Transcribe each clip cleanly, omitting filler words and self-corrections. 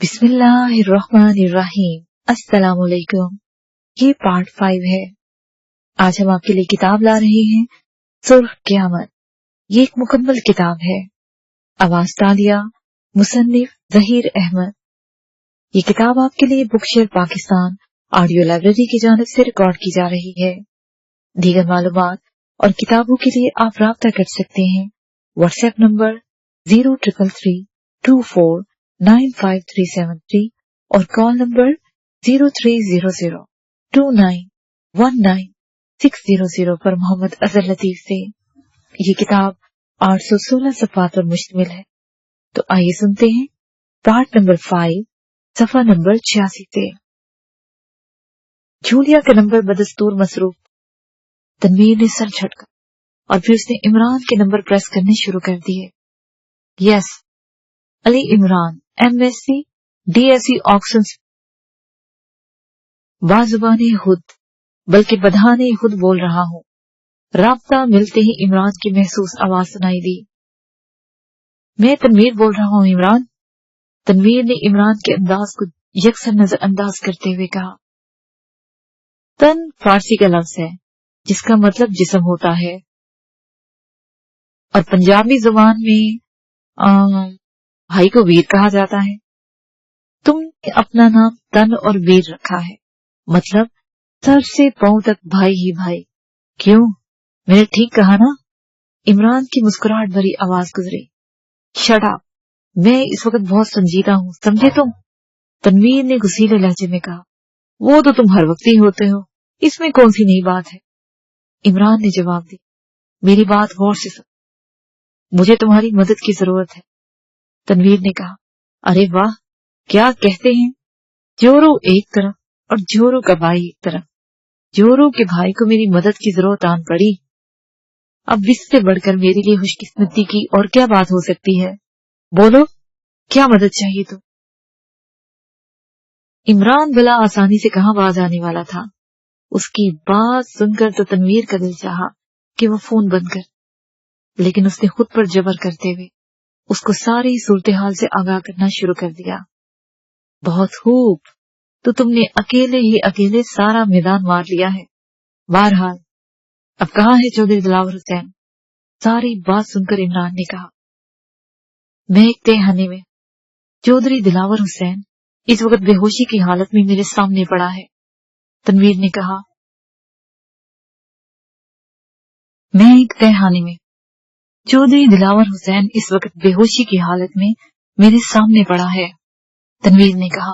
बिस्मिल्लाहिर्रहमानिर्रहीम। अस्सलाम वालेकुम। ये पार्ट 5 है। आज हम आपके लिए किताब ला रहे हैं सुर्ख क़यामत। ये एक मुकम्मल किताब है। आवाज तालिया, मुसन्निफ ज़हीर अहमद। ये किताब आपके लिए बुकशेयर पाकिस्तान ऑडियो लाइब्रेरी की जानिब से रिकॉर्ड की जा रही है। दीगर मालूमात और किताबों के लिए आप राब्ता कर सकते हैं व्हाट्सएप नंबर 0333249573 और कॉल नंबर 0300291960 पर मोहम्मद अजहर लतीफ से। ये किताब 816 सफ़हात पर मुश्तमिल है। तो आइए सुनते हैं पार्ट नंबर 5 सफ़ा नंबर 86 से। जूलिया का नंबर बदस्तूर मसरूफ। तनवीर ने सर झटका और फिर उसने इमरान के नंबर प्रेस करने शुरू कर दिए। Yes, Ali Imran, MSc DSc Oxford. बाजुबाने खुद बल्कि बधाने खुद बोल रहा हूँ। राब्ता मिलते ही इमरान की महसूस आवाज सुनाई दी। मैं तनवीर बोल रहा हूँ इमरान। तनवीर ने इमरान के अंदाज को यकसर नजरअंदाज करते हुए कहा। तन फारसी का लफ्ज है जिसका मतलब जिस्म होता है और पंजाबी जुबान में भाई को वीर कहा जाता है। तुमने अपना नाम तन और वीर रखा है, मतलब सर से पांव तक भाई ही भाई। क्यों, मैंने ठीक कहा ना? इमरान की मुस्कुराहट भरी आवाज गुजरी। शट अप, मैं इस वक्त बहुत संजीदा हूँ, समझे तुम? तनवीर ने गुस्सीले लहजे में कहा। वो तो तुम हर वक्त ही होते हो, इसमें कौन सी नई बात है? इमरान ने जवाब दिया। मेरी बात गौर से सुन, मुझे तुम्हारी मदद की जरूरत है। तनवीर ने कहा। अरे वाह, क्या कहते हैं? जोरू एक तरफ और जोरू का भाई एक तरफ। जोरू के भाई को मेरी मदद की जरूरत आन पड़ी। अब इससे बढ़कर मेरे लिए खुशकिस्मती की और क्या बात हो सकती है? बोलो, क्या मदद चाहिए तो? इमरान भला आसानी से कहां बाज आने वाला था। उसकी बात सुनकर तो तनवीर का दिल चाहा कि वो फोन बंद कर, लेकिन उसने खुद पर जबर करते हुए उसको सारी सूरत हाल से आगाह करना शुरू कर दिया। बहुत खूब, तो तुमने अकेले ही अकेले सारा मैदान मार लिया है। बहरहाल, अब कहाँ है चौधरी दिलावर हुसैन? सारी बात सुनकर इमरान ने कहा। मैं एक तहखाने में। चौधरी दिलावर हुसैन इस वक्त बेहोशी की हालत में मेरे सामने पड़ा है। तनवीर ने कहा। मैं एक तहखाने में। चौधरी दिलावर हुसैन इस वक्त बेहोशी की हालत में मेरे सामने पड़ा है। तनवीर ने कहा।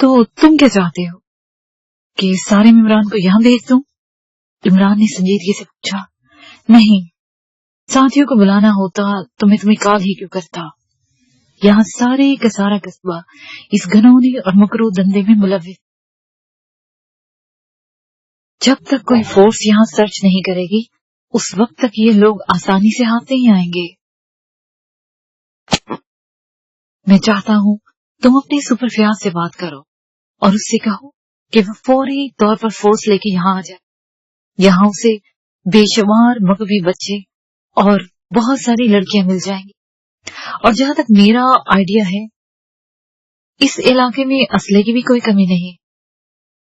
तो तुम क्या चाहते हो कि सारे इमरान को यहां भेज दूं? इमरान ने संजीदगी से पूछा। नहीं, साथियों को बुलाना होता तो मैं तुम्हें कॉल ही क्यों करता। यहाँ सारे का सारा कस्बा इस घनौनी और मकरू धंधे में मुलव्विस। जब तक कोई फोर्स यहाँ सर्च नहीं करेगी उस वक्त तक ये लोग आसानी से हाथ नहीं आएंगे। मैं चाहता हूँ तुम अपने सुपरफियाज से बात करो और उससे कहो कि वो फौरी तौर पर फोर्स लेके यहाँ आ जाए। यहाँ उसे बेशुमार मगवी बच्चे और बहुत सारी लड़कियां मिल जाएंगी। और जहां तक मेरा आइडिया है, इस इलाके में असले की भी कोई कमी नहीं।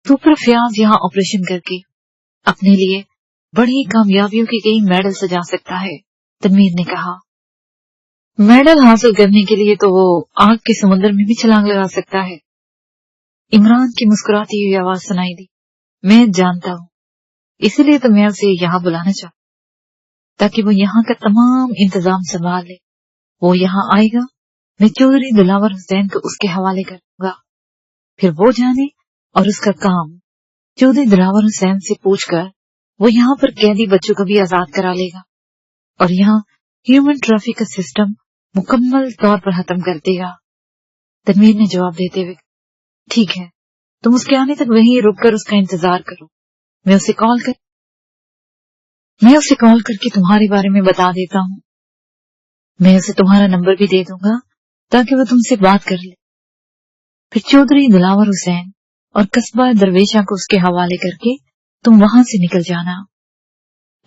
सुपरफियाज यहाँ ऑपरेशन करके अपने लिए बड़ी कामयाबियों के कई मेडल सजा सकता है। तनवीर ने कहा। मेडल हासिल करने के लिए तो वो आग के समुद्र में भी छलांग लगा सकता है। इमरान की मुस्कुराती हुई आवाज सुनाई दी। मैं जानता हूँ, इसलिए तो मैं उसे यहाँ बुलाना चाहता, ताकि वो यहाँ का तमाम इंतजाम संभाल ले। वो यहाँ आएगा, मैं चौधरी दिलावर हुसैन को उसके हवाले कर दूंगा। फिर वो जाने और उसका काम चौधरी दिलावर हुसैन से पूछकर वो यहाँ पर कैदी बच्चों को भी आजाद करा लेगा और यहाँ ह्यूमन ट्रैफिक का सिस्टम मुकम्मल तौर पर खत्म कर देगा। तनवीर ने जवाब देते हुए। ठीक है, तुम उसके आने तक वहीं रुककर उसका इंतजार करो। मैं उसे कॉल करके तुम्हारे बारे में बता देता हूँ। मैं उसे तुम्हारा नंबर भी दे दूंगा ताकि वो तुमसे बात कर ले। फिर चौधरी दिलावर हुसैन और कस्बा दरवेशा को उसके हवाले करके तुम वहां से निकल जाना।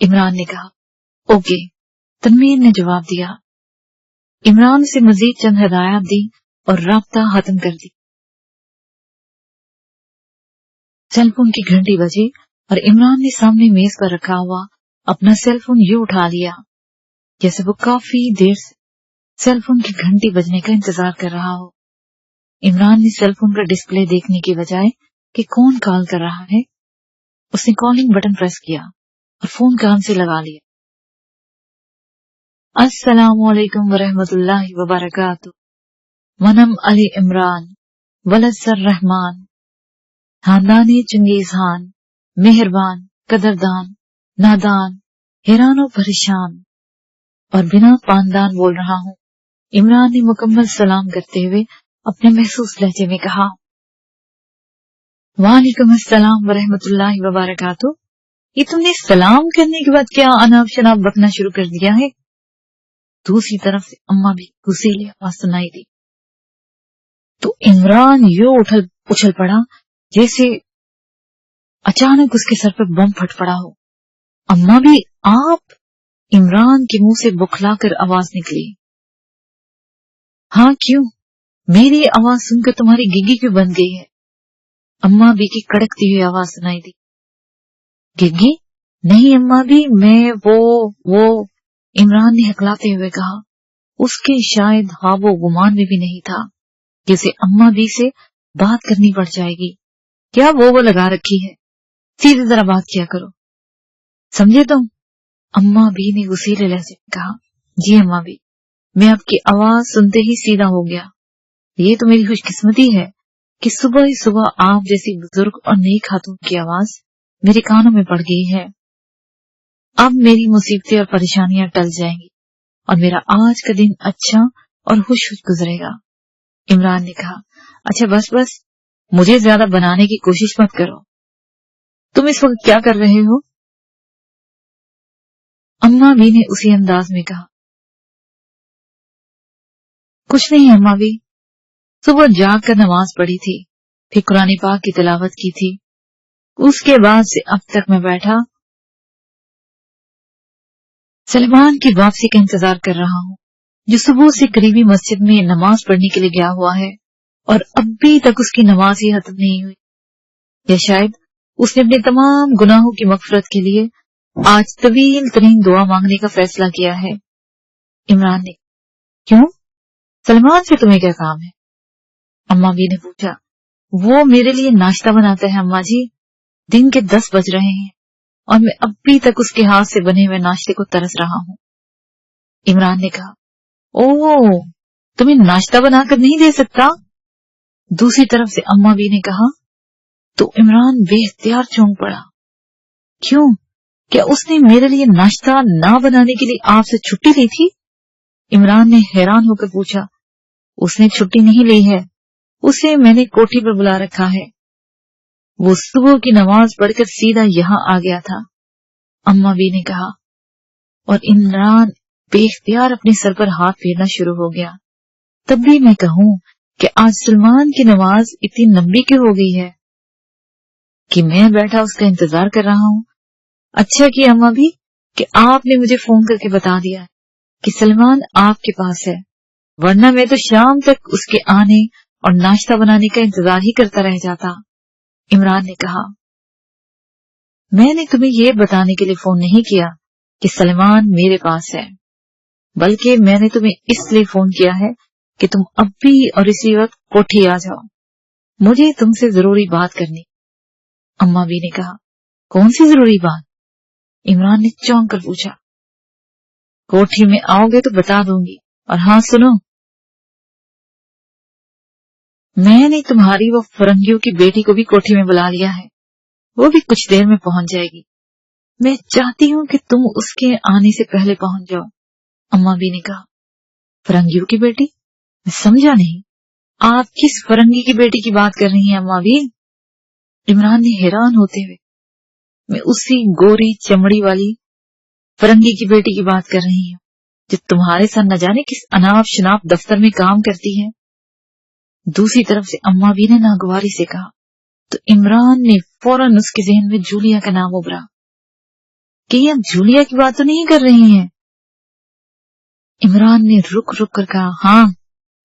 इमरान ने कहा। ओके, तनवीर ने जवाब दिया। इमरान से मजीद चंद हिदायत दी और राब्ता खत्म कर दी। सेल फोन की घंटी बजी और इमरान ने सामने मेज पर रखा हुआ अपना सेल फोन यूं उठा लिया जैसे वो काफी देर से सेल फोन की घंटी बजने का इंतजार कर रहा हो। इमरान ने सेल फोन का डिस्प्ले देखने की बजाय कि कौन कॉल कर रहा है, उसने कॉलिंग बटन प्रेस किया और फोन कान से लगा लिया। अस्सलामु अलैकुम वरहमतुल्लाहि वबरकातुहू। मनम अली इमरान वलसर रहमान, खानदानी चंगेज खान, मेहरबान, कदरदान, नादान, हैरानो परेशान और बिना पानदान बोल रहा हूँ। इमरान ने मुकम्मल सलाम करते हुए अपने महसूस लहजे में कहा, वालेकुम अस्सलाम वरहमतुल्लाहि वबरकातुहू। ये तुमने सलाम करने के बाद क्या अनाप शनाप बकना शुरू कर दिया है? दूसरी तरफ से अम्मा भी गुस्सीली आवाज सुनाई दी। तो इमरान यूं उछल पड़ा जैसे अचानक उसके सर पर बम फट पड़ा हो। अम्मा भी आप? इमरान के मुंह से बुखलाकर आवाज निकली। हाँ क्यों? मेरी आवाज सुनकर तुम्हारी गिग्गी क्यों बन गई है? अम्मा बी की कड़कती हुई आवाज सुनाई दी। गिग्गी? नहीं अम्मा भी, मैं वो इमरान ने हकलाते हुए कहा। उसके शायद हावो गुमान में भी नहीं था जैसे अम्मा बी से बात करनी पड़ जाएगी। क्या वो लगा रखी है? सीधे जरा बात किया करो, समझे तुम? अम्मा बी ने गुस्सीले लहजे में कहा। जी अम्मा बी, मैं आपकी आवाज सुनते ही सीधा हो गया। ये तो मेरी खुशकिस्मती है कि सुबह ही सुबह आप जैसी बुजुर्ग और नई खातून की आवाज मेरे कानों में पड़ गई है। अब मेरी मुसीबतें और परेशानियां टल जाएंगी और मेरा आज का दिन अच्छा और खुश गुजरेगा। इमरान ने कहा, अच्छा बस मुझे ज्यादा बनाने की कोशिश मत करो। तुम इस वक्त क्या कर रहे हो? अम्मा बी ने उसी अंदाज में कहा। कुछ नहीं अम्मा बी, सुबह जाग कर नमाज पढ़ी थी, फिर कुरान पाक की तिलावत की थी, उसके बाद से अब तक मैं बैठा सलमान की वापसी का इंतजार कर रहा हूँ, जो सुबह से करीबी मस्जिद में नमाज पढ़ने के लिए गया हुआ है और अभी तक उसकी नमाज ही खत्म नहीं हुई। या शायद उसने अपने तमाम गुनाहों की मगफरत के लिए आज तवील तरीन दुआ मांगने का फैसला किया है। इमरान ने, क्यों? सलमान से तुम्हें क्या काम है? अम्मा बी ने पूछा। वो मेरे लिए नाश्ता बनाता है अम्मा जी। दिन के 10 बज रहे हैं और मैं अभी तक उसके हाथ से बने हुए नाश्ते को तरस रहा हूँ। इमरान ने कहा, ओह, तुम्हें नाश्ता बनाकर नहीं दे सकता? दूसरी तरफ से अम्मा बी ने कहा। तो इमरान बेख्तियार चौंक पड़ा। क्यों? क्या उसने मेरे लिए नाश्ता ना बनाने के लिए आपसे छुट्टी ली थी? इमरान ने हैरान होकर पूछा। उसने छुट्टी नहीं ली है, उसे मैंने कोठी पर बुला रखा है। वो सुबह की नमाज पढ़कर सीधा यहाँ आ गया था, अम्मा बी ने कहा। और इमरान बेख्तियार अपने सर पर हाथ फेरना शुरू हो गया। तब भी मैं कहूँ कि आज सलमान की नमाज इतनी लंबी क्यों हो गई है कि मैं बैठा उसका इंतजार कर रहा हूँ। अच्छा किया अम्मा भी कि आपने मुझे फोन करके बता दिया कि सलमान आपके पास है, वरना मैं तो शाम तक उसके आने और नाश्ता बनाने का इंतजार ही करता रह जाता। इमरान ने कहा, मैंने तुम्हें यह बताने के लिए फोन नहीं किया कि सलमान मेरे पास है, बल्कि मैंने तुम्हें इसलिए फोन किया है कि तुम अब भी और इसी वक्त कोठी आ जाओ, मुझे तुमसे जरूरी बात करनी। अम्मा बी ने कहा, कौन सी जरूरी बात? इमरान ने चौंक कर पूछा। कोठी में आओगे तो बता दूंगी, और हाँ सुनो, मैंने तुम्हारी वो फरंगियों की बेटी को भी कोठी में बुला लिया है, वो भी कुछ देर में पहुंच जाएगी। मैं चाहती हूँ कि तुम उसके आने से पहले पहुंच जाओ। अम्मा बी ने कहा, फरंगियों की बेटी? मैं समझा नहीं, आप किस फरंगी की बेटी की बात कर रही हैं अम्मा बी? इमरान ने हैरान होते हुए, मैं उसी गोरी चमड़ी वाली फरंगी की बेटी की बात कर रही हूँ जो तुम्हारे साथ न जाने किस अनाप शनाप दफ्तर में काम करती है। दूसरी तरफ से अम्मा बी ने नागवारी से कहा। तो इमरान ने फौरन उसके जहन में जूलिया का नाम उभरा कि आप जूलिया की बात तो नहीं कर रही हैं? इमरान ने रुक रुक कर कहा, हाँ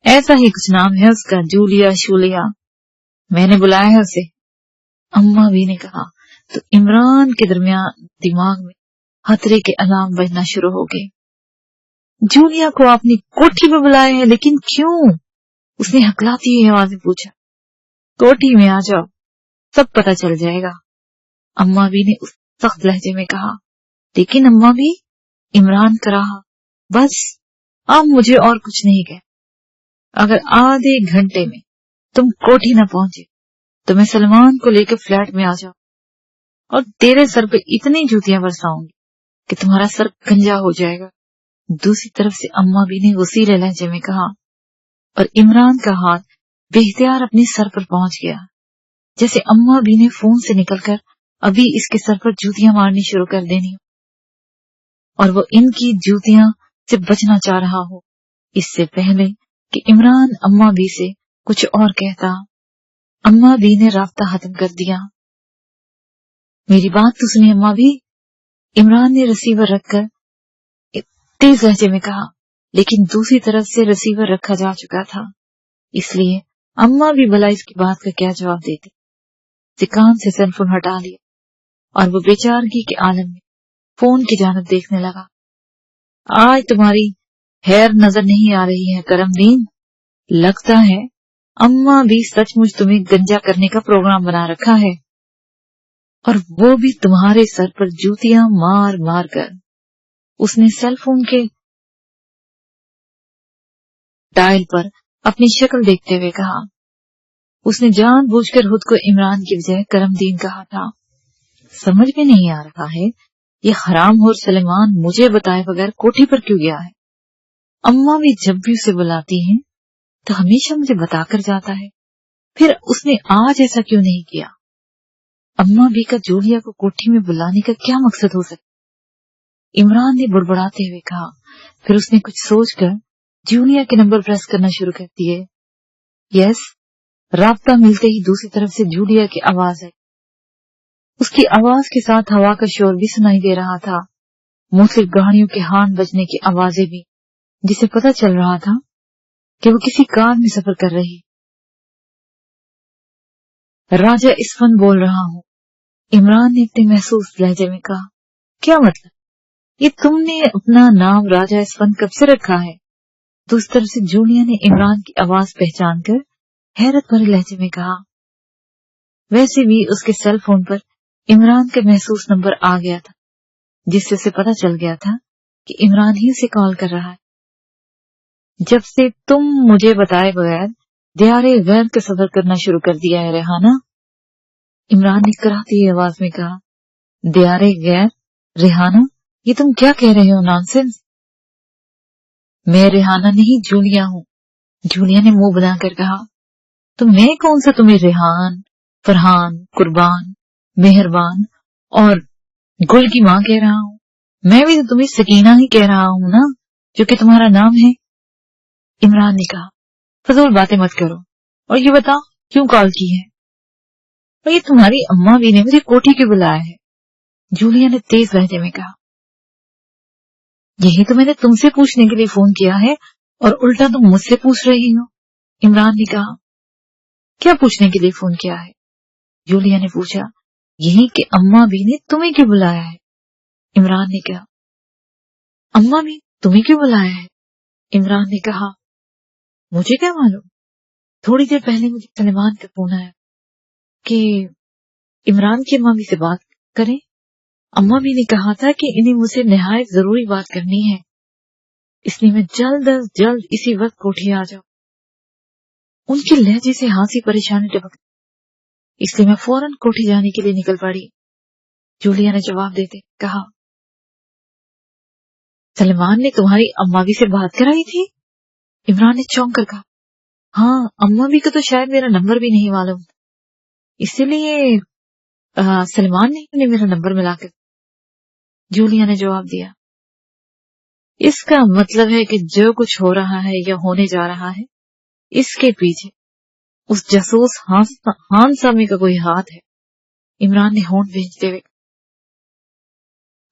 ऐसा ही कुछ नाम है उसका, जूलिया शूलिया। मैंने बुलाया है उसे। अम्मा भी ने कहा तो इमरान के दरमियान दिमाग में खतरे के अलार्म बजना शुरू हो गए। जूलिया को आपने कोठी में बुलाया है, लेकिन क्यों? उसने हकलाती हुई आवाज में पूछा। कोठी में आ जाओ, सब पता चल जाएगा, अम्मा भी ने उस सख्त लहजे में कहा। लेकिन अम्मा भी, इमरान कराहा, बस अब मुझे और कुछ नहीं कह। अगर आधे घंटे में तुम कोठी न पहुंचे तो मैं सलमान को लेकर फ्लैट में आ जाऊं और तेरे सर पे इतनी जूतियां बरसाऊंगी कि तुम्हारा सर गंजा हो जाएगा। दूसरी तरफ से अम्मा भी ने वसीले लहजे में कहा, और इमरान का हाथ बेख्तियार अपने सर पर पहुंच गया, जैसे अम्मा भी ने फोन से निकलकर अभी इसके सर पर जूतियां मारनी शुरू कर देनी और वो इनकी जूतियां से बचना चाह रहा हो, इससे पहले कि इमरान अम्मा भी से कुछ और कहता। अम्मा भी ने राब्ता खत्म कर दिया। मेरी बात तो सुनिए अम्मा भी, इमरान ने रिसीवर रखकर तेज लहजे में कहा, लेकिन दूसरी तरफ से रिसीवर रखा जा चुका था, इसलिए अम्मा भी भला इसकी बात का क्या जवाब देती। कान से सेल फोन हटा लिया और वो बेचारगी के आलम में फोन की जानिब देखने लगा। आज तुम्हारी हैर नजर नहीं आ रही है करमदीन, लगता है अम्मा भी सचमुच तुम्हें गंजा करने का प्रोग्राम बना रखा है, और वो भी तुम्हारे सर पर जूतियां मार मार कर। उसने सेल फोन के डायल पर अपनी शक्ल देखते हुए कहा। उसने जानबूझकर खुद को इमरान की बजाय करमदीन कहा था। समझ में नहीं आ रहा है ये हरामखोर सलेमान मुझे बताए बगैर कोठी पर क्यों गया है। अम्मा भी जब भी उसे बुलाती हैं तो हमेशा मुझे बताकर जाता है, फिर उसने आज ऐसा क्यों नहीं किया। अम्मा भी का जूलिया को कोठी में बुलाने का क्या मकसद हो सकता। इमरान ने बुड़बुड़ाते हुए कहा। फिर उसने कुछ सोचकर जूलिया के नंबर प्रेस करना शुरू कर दिए। यस, राब्ता मिलते ही दूसरी तरफ से जूलिया की आवाज आई। उसकी आवाज के साथ हवा का शोर भी सुनाई दे रहा था, मुख्तलिफ गाड़ियों के हॉर्न बजने की आवाजें भी, जिसे पता चल रहा था कि वो किसी कार में सफर कर रही। राजा इसफन बोल रहा हूँ, इमरान ने अपने महसूस लहजे में कहा। क्या मतलब? ये तुमने अपना नाम राजा इसफन कब से रखा है? तो उस तरफ से जूलिया ने इमरान की आवाज पहचान कर हैरत भरे लहजे में कहा। वैसे भी उसके सेल फोन पर इमरान का महसूस नंबर आ गया था, जिससे उसे पता चल गया था कि इमरान ही उसे कॉल कर रहा है। जब से तुम मुझे बताए बगैर दियारे गैर का सफर करना शुरू कर दिया है रेहाना, इमरान ने कराहती हुई आवाज में कहा। दियारे गैर? रेहाना, ये तुम क्या कह रहे हो? नॉनसेंस। मैं रेहाना नहीं, जूलिया हूँ, जूलिया ने मुंह बनाकर कहा। तो मैं कौन सा तुम्हें रेहान, फरहान, कुर्बान, मेहरबान और गुल की माँ कह रहा हूँ? मैं भी तो तुम्हें सकीना ही कह रहा हूँ ना, जो कि तुम्हारा नाम है। इमरान ने कहा। फजूल बातें मत करो और ये बताओ क्यों कॉल की है? और ये तुम्हारी अम्मा भी ने मुझे कोठी क्यों बुलाया है? जूलिया ने तेज लहजे में कहा। यही तो मैंने तुमसे पूछने के लिए फोन किया है और उल्टा तुम मुझसे पूछ रही हो, इमरान ने कहा। क्या पूछने के लिए फोन किया है? जूलिया ने पूछा। यही कि अम्मा भी ने तुम्हें क्यों बुलाया है? इमरान ने कहा। अम्मा भी तुम्हें क्यों बुलाया है? इमरान ने कहा। मुझे क्या मालूम, थोड़ी देर पहले मुझे सलेमान का फोन आया कि इमरान की अम्मा भी से बात करें। अम्मा भी ने कहा था कि इन्हें मुझसे निहायत जरूरी बात करनी है, इसलिए मैं जल्द अज जल्द इसी वक्त कोठी आ जाऊं। उनके लहजे से हंसी परेशानी टपक, इसलिए मैं फौरन कोठी जाने के लिए निकल पड़ी। जूलिया ने जवाब देते कहा। सलमान ने तुम्हारी अम्मा भी से बात कराई थी? इमरान ने चौंक कर कहा। हाँ, अम्मा भी को तो शायद मेरा नंबर भी नहीं मालूम, इसीलिए सलमान ने उन्हें मेरा नंबर मिलाकर। जूलिया ने जवाब दिया। इसका मतलब है कि जो कुछ हो रहा है या होने जा रहा है, इसके पीछे उस जासूस हान सामी का कोई हाथ है, इमरान ने होंठ भेजते हुए।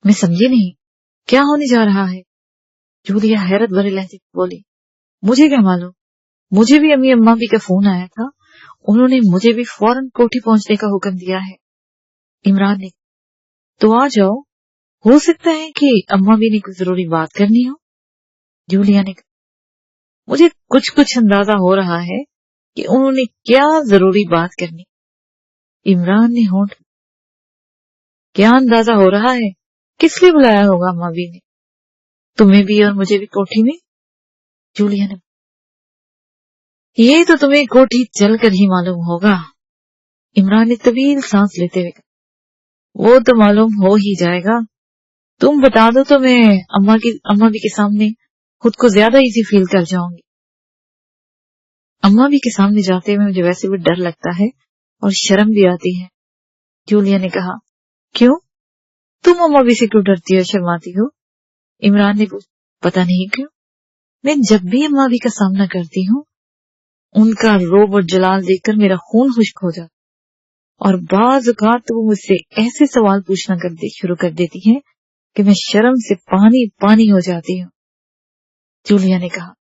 मैं समझी नहीं, क्या होने जा रहा है? जूलिया हैरत भरे लहजे में बोली। मुझे क्या मालूम, मुझे भी अम्मी अम्मा भी का फोन आया था, उन्होंने मुझे भी फौरन कोठी पहुंचने का हुक्म दिया है। इमरान ने, तो आ जाओ, हो सकता है कि अम्मा भी ने कुछ जरूरी बात करनी हो। जूलिया ने कहा, मुझे कुछ कुछ अंदाजा हो रहा है कि उन्होंने क्या जरूरी बात करनी। इमरान ने होंठ, क्या अंदाजा हो रहा है, किस लिए बुलाया होगा अम्मा भी ने, तुम्हें भी और मुझे भी कोठी में। जूलिया ने, ये तो तुम्हें कोठी चलकर ही मालूम होगा। इमरान ने तवील सांस लेते हुए कहा, वो तो मालूम हो ही जाएगा, तुम बता दो तो मैं अम्मा भी के सामने खुद को ज्यादा इजी फील कर जाऊंगी। अम्मा भी के सामने जाते हुए मुझे वैसे भी डर लगता है और शर्म भी आती है। जूलिया ने कहा, क्यों, तुम अम्मा भी से क्यों डरती हो, शर्माती हो। इमरान ने पूछा, पता नहीं क्यों, मैं जब भी अम्मा भी का सामना करती हूँ, उनका रोब और जलाल देखकर मेरा खून खुश्क हो जाता, और बाज औकात तो वो मुझसे ऐसे सवाल पूछना शुरू कर देती है कि मैं शर्म से पानी पानी हो जाती हूँ। जूलिया ने कहा,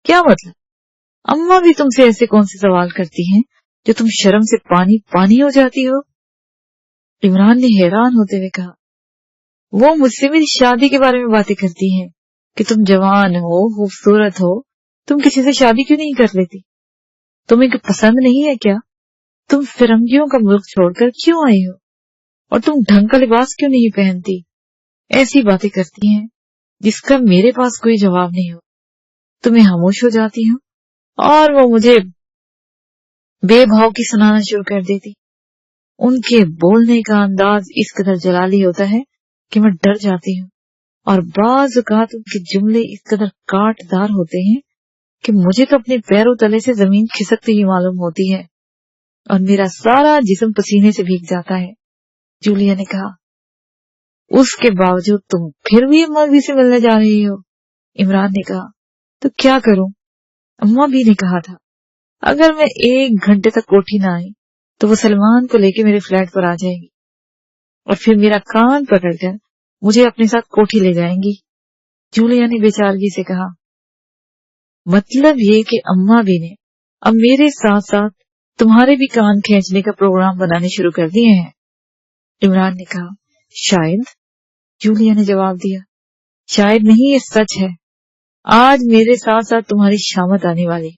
क्या मतलब, अम्मा भी तुमसे ऐसे कौन से सवाल करती हैं जो तुम शर्म से पानी पानी हो जाती हो। इमरान ने हैरान होते हुए कहा, वो मुझसे मेरी शादी के बारे में बातें करती हैं कि तुम जवान हो, खूबसूरत हो, तुम किसी से शादी क्यों नहीं कर लेती, तुम्हें पसंद नहीं है क्या, तुम फिरंगियों का मुल्क छोड़कर क्यों आई हो, और तुम ढंग का लिबास क्यों नहीं पहनती। ऐसी बातें करती हैं जिसका मेरे पास कोई जवाब नहीं हो। तुम्हें खामोश हो जाती हूँ और वो मुझे बेभाव की सुनाना शुरू कर देती। उनके बोलने का अंदाज इस कदर जलाली होता है कि मैं डर जाती हूँ, और बाज औकात उनके जुमले इस कदर काटदार होते हैं कि मुझे तो अपने पैरों तले से जमीन खिसकती ही मालूम होती है और मेरा सारा जिस्म पसीने से भीग जाता है। जूलिया ने कहा, उसके बावजूद तुम फिर भी अम्मा भी से मिलने जा रही हो। इमरान ने कहा, तो क्या करूं, अम्मा भी ने कहा था अगर मैं 1 घंटे तक कोठी ना आई तो वो सलमान को लेके मेरे फ्लैट पर आ जाएगी और फिर मेरा कान पकड़कर मुझे अपने साथ कोठी ले जाएंगी। जूलिया ने बेचारगी से कहा, मतलब ये कि अम्मा भी ने अब मेरे साथ साथ तुम्हारे भी कान खींचने का प्रोग्राम बनाने शुरू कर दिए हैं। इमरान ने कहा, शायद। जूलिया ने जवाब दिया, शायद नहीं, ये सच है, आज मेरे साथ साथ तुम्हारी शामत आने वाली।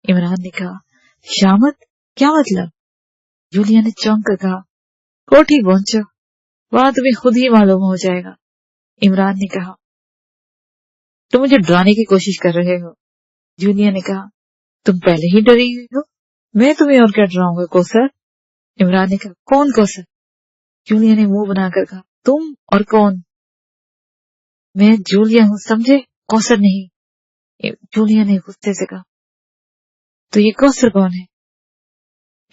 इमरान ने कहा, शामत, क्या मतलब। जूलिया ने चौंक कर कहा, कोठी पहुंचो, वहां तुम्हें खुद ही मालूम हो जाएगा। इमरान ने कहा, तुम मुझे डराने की कोशिश कर रहे हो। जूलिया ने कहा, तुम पहले ही डरी हुई हो, मैं तुम्हें और क्या डराऊंगा कौसर। इमरान ने कहा, कौन कौसर। जूलिया ने मुंह बनाकर कहा, तुम और कौन। मैं जूलिया हूं, समझे, कौसर नहीं। जूलिया ने गुस्से से कहा, तो ये कौसर कौन है।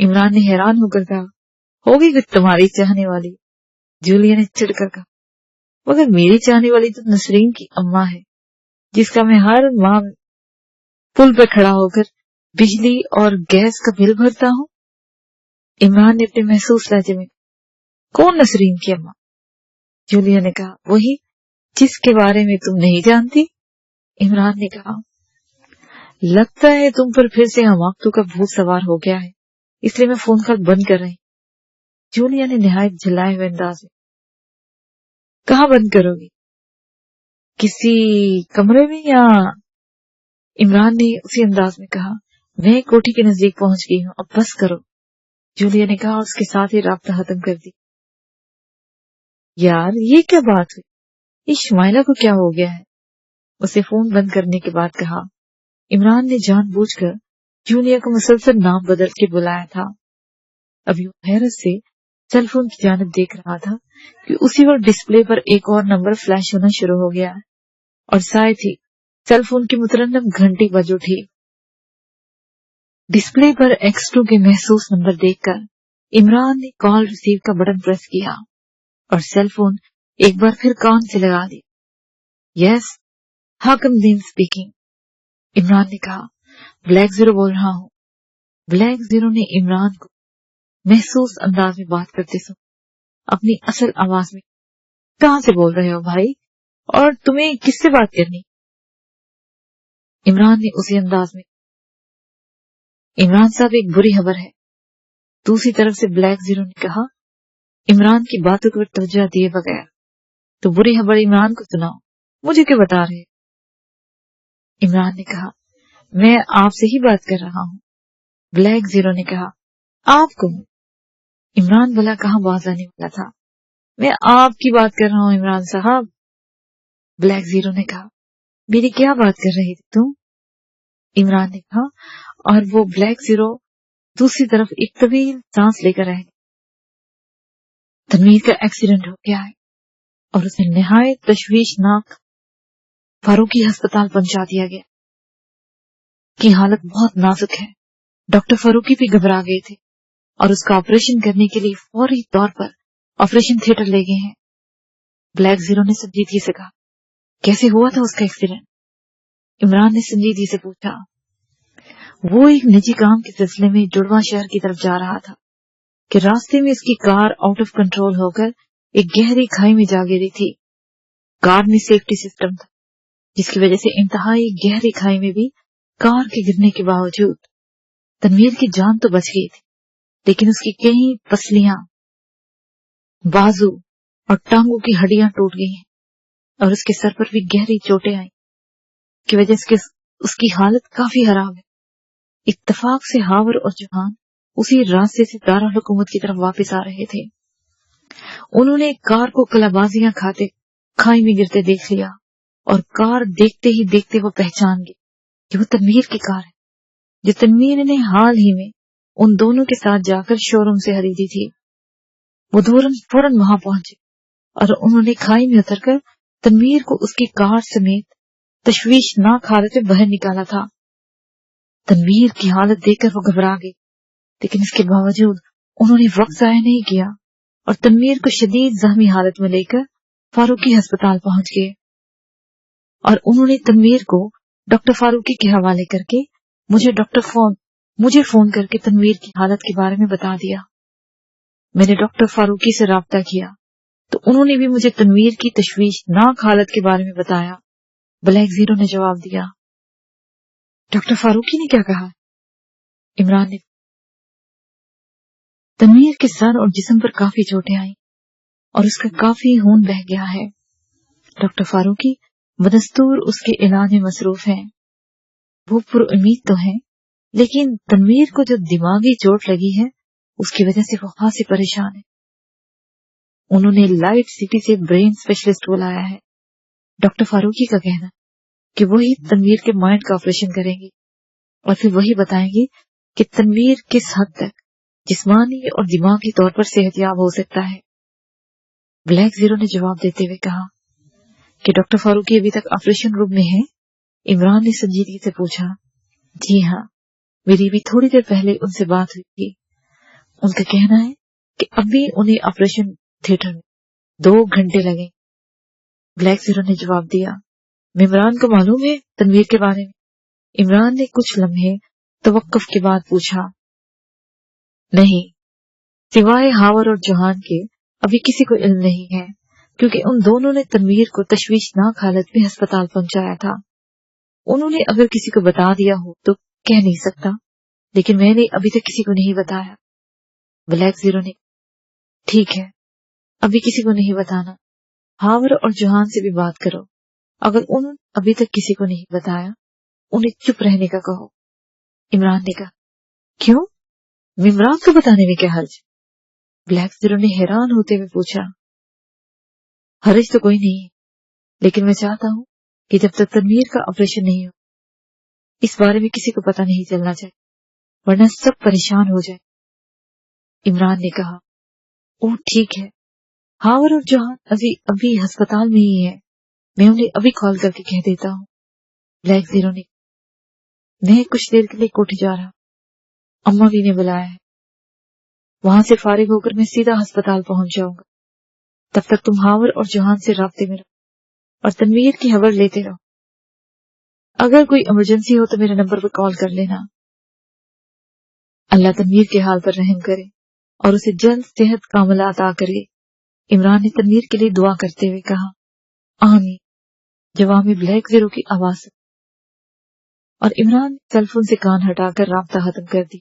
इमरान ने हैरान होकर कहा, होगी कुछ तुम्हारी चाहने वाली। जूलिया ने चिढ़कर कहा, मगर मेरी चाहने वाली तो नसरीन की अम्मा है, जिसका मैं हर माह पुल पर खड़ा होकर बिजली और गैस का बिल भरता हूँ। इमरान ने अपने महसूस लहजे में, कौन नसरीन की अम्मा। जूलिया ने कहा, वही जिसके बारे में तुम नहीं जानती। इमरान ने कहा, लगता है तुम पर फिर से हमाकतों का भूत सवार हो गया है, इसलिए मैं फोन कॉल बंद कर रही। जूलिया ने निहायत झल्लाए हुए अंदाज में, कहाँ बंद करोगी, किसी कमरे में या। इमरान ने उसी अंदाज में कहा, मैं कोठी के नजदीक पहुंच गई हूँ, अब बस करो। जूलिया ने कहा, उसके साथ ही राब्ता खत्म कर दी। यार ये क्या बात हुई, इस शुमाइला को क्या हो गया है, उसे फोन बंद करने के बाद कहा। इमरान ने जानबूझकर जूलिया को मुसलसल नाम बदल के बुलाया था। अभी वो हैरत से सेल फोन की जानिब देख रहा था कि उसी वक्त डिस्प्ले पर एक और नंबर फ्लैश होना शुरू हो गया और साथ ही सेल फोन की मुतरन्नम घंटी बज उठी। डिस्प्ले पर X2 के महसूस नंबर देखकर इमरान ने कॉल रिसीव का बटन प्रेस किया और सेल फोन एक बार फिर कान से लगा दिया। Yes, हाकिमुद्दीन speaking. इमरान ने कहा, ब्लैक जीरो बोल रहा हूँ। ब्लैक जीरो ने इमरान को महसूस अंदाज में बात करते सुन अपनी असल आवाज में, कहां से बोल रहे हो भाई, और तुम्हें किससे बात करनी। इमरान ने उसी अंदाज में, इमरान साहब एक बुरी खबर है। दूसरी तरफ से ब्लैक जीरो ने कहा, इमरान की बातों पर तवज्जो दिए बगैर। तो बुरी खबर इमरान को सुनाओ, मुझे क्यों बता रहे? इमरान ने कहा, मैं आपसे ही बात कर रहा हूँ। ब्लैक जीरो ने कहा, आप कौन? इमरान भला कहाँ बाज आने वाला था। मैं आपकी बात कर रहा हूँ इमरान साहब। ब्लैक जीरो ने कहा, मेरी क्या बात कर रही थी तुम? इमरान ने कहा, और वो ब्लैक जीरो दूसरी तरफ एक तवील सांस लेकर रह गया। तनवीर का एक्सीडेंट हो गया है और उसे निहायत तशवीशनाक फारूकी अस्पताल पहुंचा दिया गया की हालत बहुत नाजुक है। डॉक्टर फारूकी भी घबरा गए थे और उसका ऑपरेशन करने के लिए फौरी तौर पर ऑपरेशन थिएटर ले गए हैं। ब्लैक जीरो ने संजीदगी से कहा, कैसे हुआ था उसका एक्सीडेंट? इमरान ने संजीदगी से पूछा। वो एक निजी काम के सिलसिले में जुड़वा शहर की तरफ जा रहा था कि रास्ते में उसकी कार आउट ऑफ कंट्रोल होकर एक गहरी खाई में जा गिरी थी। कार में सेफ्टी सिस्टम था, जिसकी वजह से इंतहाई गहरी खाई में भी कार के गिरने के बावजूद तनवीर की जान तो बच गई थी, लेकिन उसकी कई पसलियां, बाजू और टांगों की हड्डियां टूट गई हैं और उसके सर पर भी गहरी चोटें आई, की वजह से उसकी हालत काफी खराब है। इत्तफाक से हावर और जहान उसी रास्ते से दारुल हुकूमत की तरफ वापस आ रहे थे। उन्होंने कार को कलाबाजियां खाते खाई में गिरते देख लिया और कार देखते ही देखते वो पहचान गए कि वो तनवीर की कार है, जो तनवीर ने हाल ही में उन दोनों के साथ जाकर शोरूम से खरीदी थी। वो फौरन वहां पहुंचे और उन्होंने खाई में उतरकर तनवीर को उसकी कार समेत तशवीशनाक हालत में बाहर निकाला था। तनवीर की हालत देखकर वो घबरा गई, लेकिन इसके बावजूद उन्होंने वक्त जाया नहीं किया और तनवीर को शदीद जख्मी हालत में लेकर फारूकी अस्पताल पहुंच गए और उन्होंने तनवीर को डॉक्टर फारूकी के हवाले करके मुझे फोन करके तनवीर की हालत के बारे में बता दिया। मैंने डॉक्टर फारूकी से राब्ता किया तो उन्होंने भी मुझे तनवीर की तशवीशनाक हालत के बारे में बताया। ब्लैक जीरो ने जवाब दिया। डॉक्टर फारूकी ने क्या कहा? इमरान ने, तनवीर के सर और जिस्म पर काफी चोटें आई और उसका काफी खून बह गया है। डॉक्टर फारूकी बदस्तूर उसके इलाज में मसरूफ हैं। वो पुरुम्मीद तो हैं, लेकिन तनवीर को जो दिमागी चोट लगी है उसकी वजह से वो खासी परेशान है। उन्होंने लाइट सिटी से ब्रेन स्पेशलिस्ट बुलाया है। डॉक्टर फारूकी का कहना कि वही तनवीर के माइंड का ऑपरेशन करेंगे और फिर वही बताएंगे कि तनवीर किस हद तक जिस्मानी और दिमागी तौर पर सेहतयाब हो सकता है। ब्लैक जीरो ने जवाब देते हुए कहा कि डॉक्टर फारूकी अभी तक ऑपरेशन रूम में है। इमरान ने संजीदगी से पूछा, जी हाँ, मेरी भी थोड़ी देर पहले उनसे बात हुई थी। उनका कहना है कि अभी उन्हें ऑपरेशन थिएटर में 2 घंटे लगे। ब्लैक जीरो ने जवाब दिया, इमरान को मालूम है तनवीर के बारे में? इमरान ने कुछ लम्हे तवक्कुफ के बाद पूछा, नहीं, सिवाय हावर और जहान के अभी किसी को इल्म नहीं है, क्योंकि उन दोनों ने तनवीर को तशवीशनाक हालत में अस्पताल पहुंचाया था। उन्होंने अगर किसी को बता दिया हो तो कह नहीं सकता, लेकिन मैंने अभी तक किसी को नहीं बताया। ब्लैक जीरो ने, ठीक है, अभी किसी को नहीं बताना। हावर और जहान से भी बात करो। अगर उन्होंने अभी तक किसी को नहीं बताया, उन्हें चुप रहने का कहो। इमरान ने कहा, क्यों? इमरान को बताने में क्या हर्ज? ब्लैक जीरो ने हैरान होते हुए पूछा, हर्ज तो कोई नहीं है, लेकिन मैं चाहता हूँ कि जब तक तनवीर का ऑपरेशन नहीं हो इस बारे में किसी को पता नहीं चलना चाहिए, वरना सब परेशान हो जाए। इमरान ने कहा, ओह ठीक है, हावर और जहान अभी अस्पताल में ही है, मैं उन्हें अभी कॉल करके कह देता हूँ। ब्लैक जीरो ने, मैं कुछ देर के लिए कोठी जा रहा, अम्मा भी ने बुलाया है। वहां से फारिग होकर मैं सीधा अस्पताल पहुंच जाऊंगा। तब तक तुम हावर और जहान से राब्ते में रहो और तनवीर की खबर लेते रहो। अगर कोई इमरजेंसी हो तो मेरे नंबर पर कॉल कर लेना। अल्लाह तनवीर के हाल पर रहम करे और उसे जल्द सेहत कामिला अता करे। इमरान ने तनवीर के लिए दुआ करते हुए कहा, आमीन। जवाब में ब्लैक जीरो की आवाज اور عمران نے سیل فون سے کان ہٹا کر رابطہ ختم کر دی۔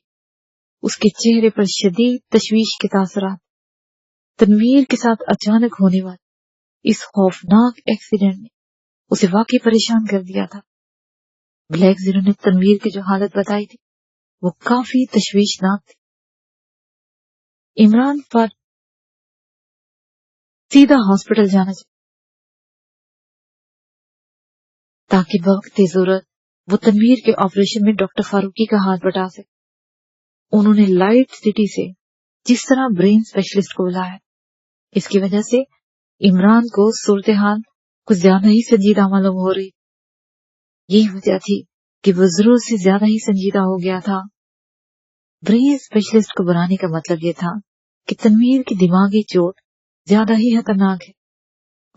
اس کے چہرے پر شدید تشویش کے تاثرات تنویر کے ساتھ اچانک ہونے والے اس خوفناک ایکسیڈنٹ نے اسے واقعی پریشان کر دیا تھا۔ بلیک زیرو نے تنویر کی جو حالت بتائی تھی وہ کافی تشویشناک تھی۔ عمران پر سیدھا ہاسپٹل جانا چاہیے تاکہ بوقت ضرورت وہ تنویر کے آپریشن میں ڈاکٹر فاروقی کا ہاتھ بٹا سکے۔ انہوں نے لائٹ سٹی سے جس طرح برین اسپیشلسٹ کو بلایا، اس کی وجہ سے عمران کو صورتحال کچھ زیادہ ہی سنجیدہ معلوم ہو رہی، یہی وجہ تھی کہ وہ ضرورت سے زیادہ ہی سنجیدہ ہو گیا تھا۔ برین اسپیشلسٹ کو بلانے کا مطلب یہ تھا کہ تنویر کی دماغی چوٹ زیادہ ہی خطرناک ہے،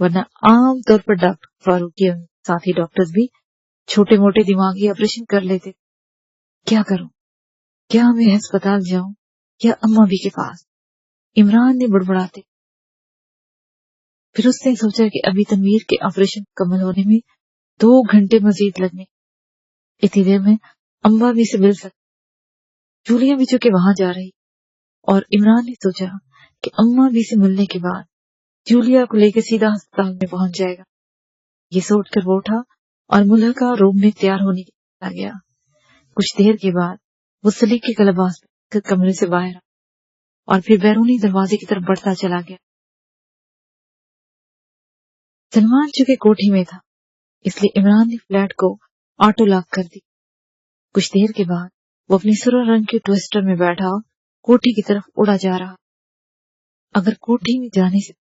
ورنہ عام طور پر ڈاکٹر فاروقی اور ساتھی ڈاکٹرز بھی چھوٹے موٹے دماغی آپریشن کر لیتے۔ کیا کروں؟ کیا میں ہسپتال جاؤں یا اماں بھی کے پاس؟ عمران نے بڑبڑاتے۔ پھر اس نے سوچا کہ ابھی تنویر کے آپریشن مکمل ہونے میں 2 گھنٹے مزید لگنے، اتنی دیر میں اماں بھی سے مل سکتی، جولیا بھی چونکہ وہاں جا رہی، اور عمران نے سوچا کہ اماں بھی سے ملنے کے بعد جولیا کو لے کے سیدھا ہسپتال میں پہنچ جائے گا۔ یہ سوچ کر وہ اٹھا اور ملحقہ روم میں تیار ہونے کے لیے آ گیا۔ کچھ دیر کے بعد وہ سلیقے کا لباس پہن کر کمرے سے باہر آیا اور پھر بیرونی دروازے کی طرف بڑھتا چلا گیا۔ سلمان چونکہ کوٹھی میں تھا اس لیے عمران نے فلیٹ کو آٹو لاک کر دی۔ کچھ دیر کے بعد وہ اپنی سرخ رنگ کے ٹویسٹر میں بیٹھا کوٹھی کی طرف اڑا جا رہا۔ اگر کوٹھی میں جانے سے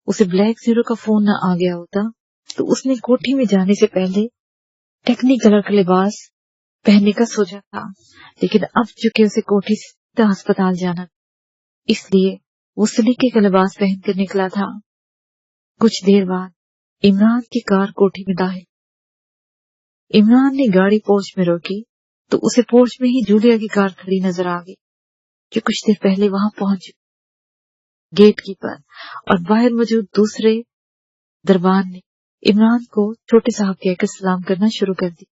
اسے بلیک زیرو کا فون نہ آ گیا ہوتا تو اس نے کوٹھی میں جانے سے پہلے ٹیکنی کلر کا لباس پہننے کا سوچا تھا، لیکن اب چونکہ اسے کوٹھی سے سیدھا ہسپتال جانا تھا اس لیے وہ سلیقے کا لباس پہن کر نکلا تھا۔ کچھ دیر بعد عمران کی کار کوٹھی میں داخل۔ عمران نے گاڑی پورچ میں روکی تو اسے پورچ میں ہی جولیا کی کار کھڑی نظر آ گئی جو کچھ دیر پہلے وہاں پہنچ چکی۔ گیٹ کیپر اور باہر موجود دوسرے دربان نے عمران کو چھوٹے صاحب کہہ کر سلام کرنا شروع کر دی،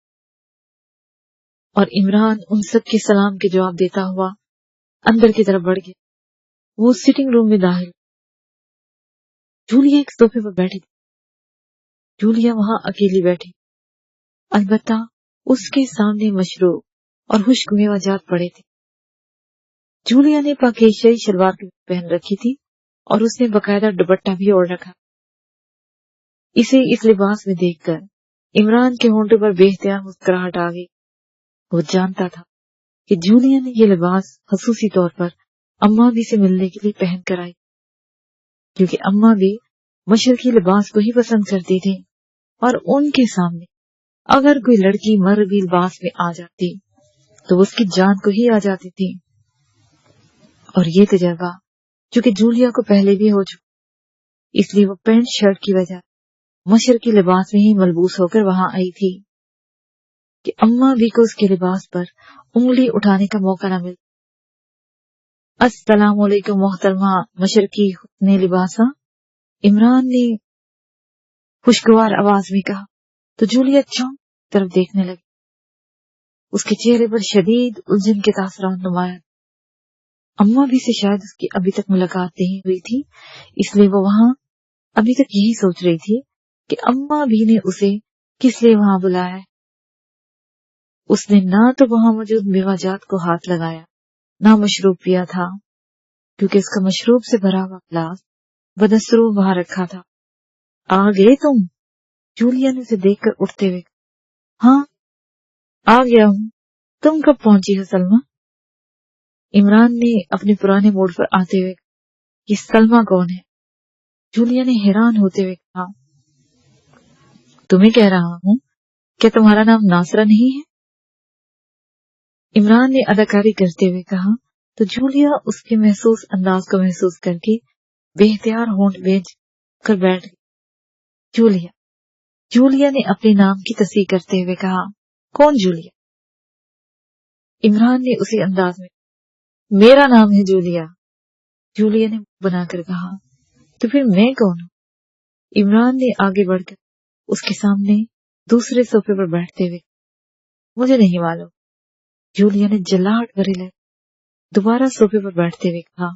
اور عمران ان سب کے سلام کے جواب دیتا ہوا اندر کی طرف بڑھ گیا۔ وہ سٹنگ روم میں داخل، جولیا ایک صوفے پر بیٹھی تھی۔ جولیا وہاں اکیلی بیٹھی، البتہ اس کے سامنے مشروب اور خشک میوہ جات پڑے تھے۔ جولیا نے پاکیزائی شلوار پہن رکھی تھی اور اس نے باقاعدہ دوپٹہ بھی اوڑھ رکھا۔ اسے اس لباس میں دیکھ کر عمران کے ہونٹوں پر بے اختیار مسکراہٹ آ گئی۔ وہ جانتا تھا کہ جولیا نے یہ لباس خصوصی طور پر اماں بھی سے ملنے کے لیے پہن کر آئی، کیونکہ اماں بھی مشرقی لباس کو ہی پسند کرتی تھی، اور ان کے سامنے اگر کوئی لڑکی مغربی لباس میں آ جاتی تو اس کی جان کو ہی آ جاتی تھی۔ اور یہ تجربہ چونکہ جولیا کو پہلے بھی ہو چکا، اس لیے وہ پینٹ شرٹ کی وجہ مشرقی لباس میں ہی ملبوس ہو کر وہاں آئی تھی کہ اماں بھی کو اس کے لباس پر انگلی اٹھانے کا موقع نہ مل۔ السلام علیکم محترمہ مشرقی حسن لباسا، عمران نے خوشگوار آواز میں کہا تو جولیا چونک طرف دیکھنے لگی۔ اس کے چہرے پر شدید الجھن کے تاثرات نمایاں۔ اماں بھی سے شاید اس کی ابھی تک ملاقات نہیں ہوئی تھی، اس لیے وہ وہاں ابھی تک یہی سوچ رہی تھی کہ اماں بھی نے اسے کس لیے وہاں بلایا ہے۔ اس نے نہ تو وہاں موجود میوہ جات کو ہاتھ لگایا نہ مشروب پیا تھا، کیونکہ اس کا مشروب سے بھرا ہوا گلاس بدستور وہاں رکھا تھا۔ آ گئے تم؟ جولیا نے اسے دیکھ کر اٹھتے ہوئے کہا۔ ہاں آ گیا ہوں، تم کب پہنچی ہو سلمہ؟ عمران نے اپنے پرانے موڈ پر آتے ہوئے کہا، یہ سلمہ کون ہے؟ جولیا نے حیران ہوتے ہوئے کہا، تمہیں کہہ رہا ہوں، کیا تمہارا نام ناصرہ نہیں ہے؟ عمران نے اداکاری کرتے ہوئے کہا تو جولیا اس کے محسوس انداز کو محسوس کر کے بے اختیار ہونٹ بھیج کر بیٹھ گئی۔ جولیا نے اپنے نام کی تصحیح کرتے ہوئے کہا، کون جولیا؟ عمران نے اسی انداز میں، میرا نام ہے جولیا۔ جولیا نے بنا کر کہا، تو پھر میں کون ہوں؟ عمران نے آگے بڑھ کر اس کے سامنے دوسرے صوفے پر بیٹھتے ہوئے، مجھے نہیں معلوم، جولیا نے جلاہٹ بھرے لہجے دوبارہ صوفے پر بیٹھتے ہوئے کہا۔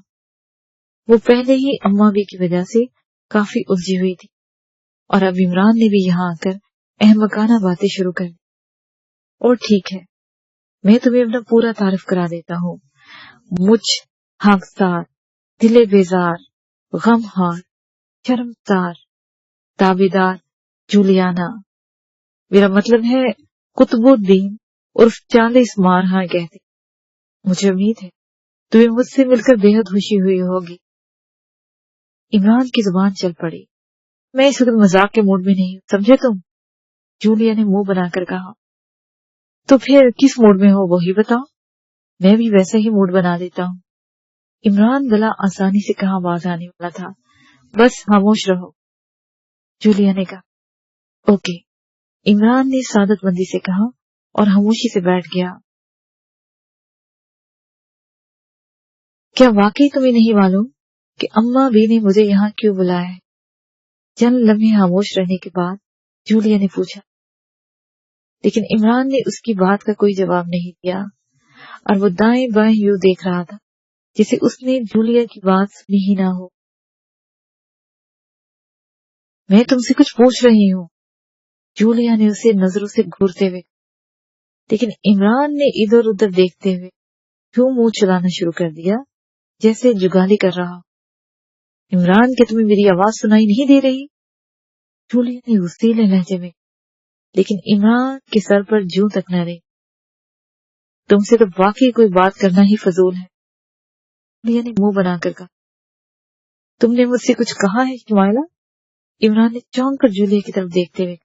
وہ پہلے ہی اماں بھی کی وجہ سے کافی الجھی ہوئی تھی، اور اب عمران نے بھی یہاں آ کر احمقانہ باتیں شروع کر دی۔ اور ٹھیک ہے، میں تمہیں اپنا پورا تعارف کرا دیتا ہوں۔ مجھ خاکسار، دل بیزار، غم ہار، شرمسار، تابیدار جولیانا، میرا مطلب ہے قطب الدین عرف 40 مارہا کہتے۔ مجھے امید ہے تمہیں مجھ سے مل کر بے حد خوشی ہوئی ہوگی۔ عمران کی زبان چل پڑی۔ میں اس وقت مذاق کے موڈ میں نہیں ہوں، سمجھے تم؟ جولیا نے منہ بنا کر کہا۔ تو پھر کس موڈ میں ہو وہی بتاؤ، میں بھی ویسا ہی موڈ بنا دیتا ہوں۔ عمران بلا آسانی سے کہاں باز آنے والا تھا۔ بس خاموش رہو، جولیا نے کہا۔ اوکے، عمران نے سعادت مندی سے کہا اور خاموشی سے بیٹھ گیا۔ کیا واقعی تمہیں نہیں معلوم کہ اماں بھی نے مجھے یہاں کیوں بلایا ہے؟ چند لمحے خاموش رہنے کے بعد جولیا نے پوچھا، لیکن عمران نے اس کی بات کا کوئی جواب نہیں دیا، اور وہ دائیں بائیں یوں دیکھ رہا تھا جسے اس نے جولیا کی بات سنی ہی نہ ہو۔ میں تم سے کچھ پوچھ رہی ہوں، جولیا نے اسے نظروں سے گھورتے ہوئے، لیکن عمران نے ادھر ادھر دیکھتے ہوئے یوں منہ چلانا شروع کر دیا جیسے جگالی کر رہا ہو۔ عمران، کہ تمہیں میری آواز سنائی نہیں دے رہی؟ جولیا نے غصیلے لہجے میں، لیکن عمران کے سر پر جوں تک نہ رہی۔ تم سے تو واقعی کوئی بات کرنا ہی فضول ہے، جولیا نے منہ بنا کر کہا۔ تم نے مجھ سے کچھ کہا ہے شمائلہ؟ عمران نے چونک کر جولیا کی طرف دیکھتے ہوئے،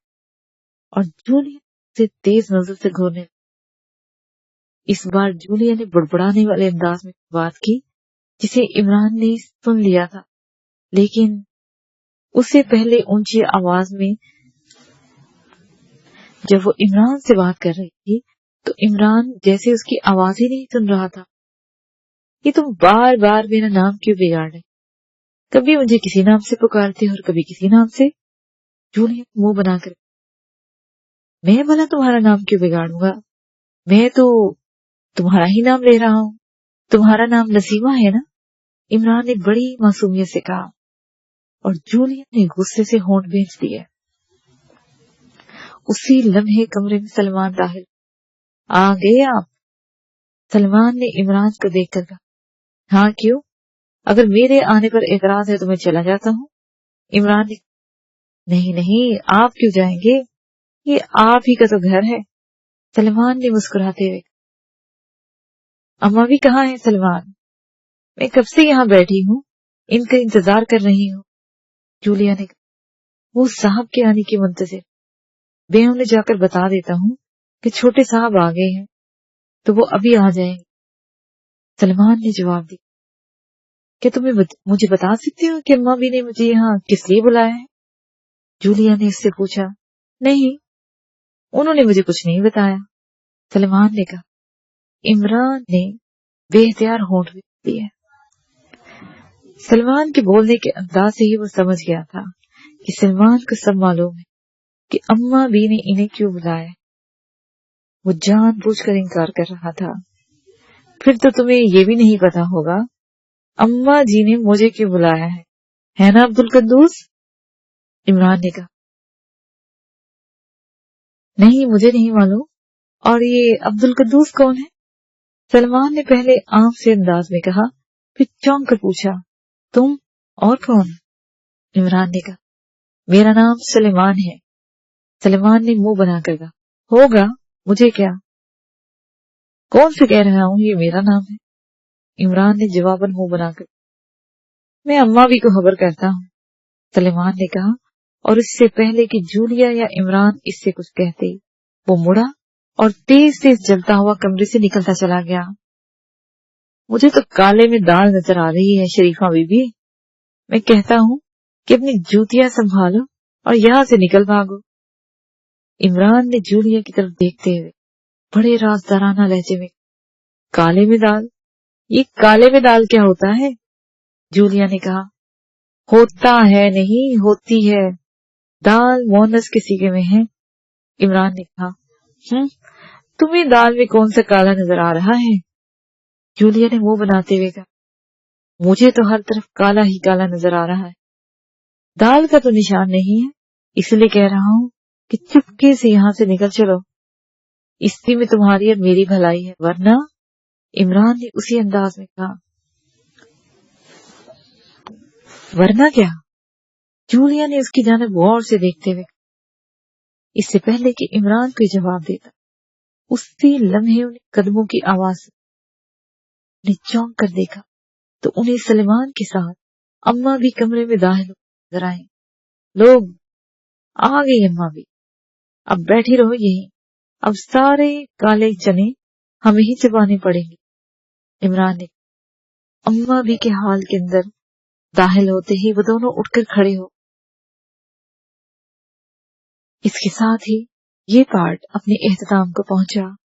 اور جولیا سے تیز نظر سے گھورنے لگی۔ اس بار جولیا نے بڑبڑانے والے انداز میں بات کی جسے عمران نے سن لیا تھا، لیکن اس سے پہلے اونچی آواز میں جب وہ عمران سے بات کر رہی تھی تو عمران جیسے اس کی آواز ہی نہیں سن رہا تھا۔ یہ تم بار بار میرا نام کیوں بگاڑ رہے؟ کبھی مجھے کسی نام سے پکارتے اور کبھی کسی نام سے۔ جولیا منہ بنا کر، میں بھلا تمہارا نام کیوں بگاڑوں گا؟ میں تو تمہارا ہی نام لے رہا ہوں، تمہارا نام نسیمہ ہے نا؟ عمران نے بڑی معصومیت سے کہا، اور جولیا نے غصے سے ہونٹ بھینچ دیے۔ اسی لمحے کمرے میں سلمان داخل۔ آ گئے آپ؟ سلمان نے عمران کو دیکھ کر کہا۔ ہاں کیوں؟ اگر میرے آنے پر اعتراض ہے تو میں چلا جاتا ہوں۔ عمران نے، نہیں نہیں، آپ کیوں جائیں گے؟ یہ آپ ہی کا تو گھر ہے، سلمان نے مسکراتے ہوئے۔ اماں بھی کہاں ہے سلمان؟ میں کب سے یہاں بیٹھی ہوں، ان کا انتظار کر رہی ہوں، جولیا نے کہا۔ وہ صاحب کے آنے کی منتظر، میں انہیں جا کر بتا دیتا ہوں کہ چھوٹے صاحب آ گئے ہیں تو وہ ابھی آ جائیں گے، سلمان نے جواب دیا۔ کیا تمہیں مجھے بتا سکتے ہو کہ اماں بھی نے مجھے یہاں کس لیے بلایا ہے؟ جولیا نے اس سے پوچھا۔ نہیں، انہوں نے مجھے کچھ نہیں بتایا، سلمان نے کہا۔ عمران نے بے اختیار ہونٹ دیے۔ سلمان کے بولنے کے انداز سے ہی وہ سمجھ گیا تھا کہ سلمان کو سب معلوم ہے کہ اماں بھی نے انہیں کیوں بلایا ہے۔ وہ جان بوجھ کر انکار کر رہا تھا۔ پھر تو تمہیں یہ بھی نہیں پتا ہوگا اماں جی نے مجھے کیوں بلایا ہے نا عبد القدوس؟ عمران نے کہا۔ نہیں، مجھے نہیں معلوم، اور یہ عبد القدوس کون ہے؟ سلمان نے پہلے عام سے انداز میں کہا، پھر چونک کر پوچھا، تم اور کون؟ عمران نے کہا، میرا نام سلیمان ہے۔ سلمان نے منہ بنا کر کہا، ہوگا، مجھے کیا؟ کون سے کہہ رہا ہوں یہ میرا نام ہے؟ عمران نے جواباً منہ بنا کر، میں اماں بھی کو خبر کرتا ہوں، سلیمان نے کہا، اور اس سے پہلے کہ جولیا یا عمران اس سے کچھ کہتے وہ مڑا اور تیز تیز جلتا ہوا کمرے سے نکلتا چلا گیا۔ مجھے تو کالے میں دال نظر آ رہی ہے شریفہ بی بی، میں کہتا ہوں کہ اپنی جوتیاں سنبھالو اور یہاں سے نکل بھاگو۔ عمران نے جولیا کی طرف دیکھتے ہوئے بڑے رازدارانہ لہجے میں، کالے میں دال؟ یہ کالے میں دال کیا ہوتا ہے؟ جولیا نے کہا، ہوتا ہے نہیں، ہوتی ہے، دال مونس کے سیگے میں ہے۔ عمران نے کہا، تمہیں دال میں کون سا کالا نظر آ رہا ہے؟ جولیا نے منہ بناتے ہوئے کہا، مجھے تو ہر طرف کالا ہی کالا نظر آ رہا ہے۔ دال کا تو نشان نہیں ہے، اس لیے کہہ رہا ہوں کہ چپکے سے یہاں سے نکل چلو، اسی میں تمہاری اور میری بھلائی ہے، ورنہ عمران نے اسی انداز میں کہا۔ ورنہ کیا؟ جولیا نے اس کی جانب غور سے دیکھتے ہوئے کہا۔ اس سے پہلے کہ عمران کوئی جواب دیتا، اسی لمحے انہیں قدموں کی آواز نے چونک کر دیکھا تو انہیں سلیمان کے ساتھ اماں بھی کمرے میں داخل نظر آئیں۔ لوگ آ گئی اماں بھی، اب بیٹھی رہو یہیں، اب سارے کالے چنے ہمیں ہی چبانے پڑیں گے۔ عمران نے اماں بھی کے حال کے اندر داخل ہوتے ہی وہ دونوں اٹھ کر کھڑے ہو۔ اس کے ساتھ ہی یہ پارٹ اپنے اختتام کو پہنچا۔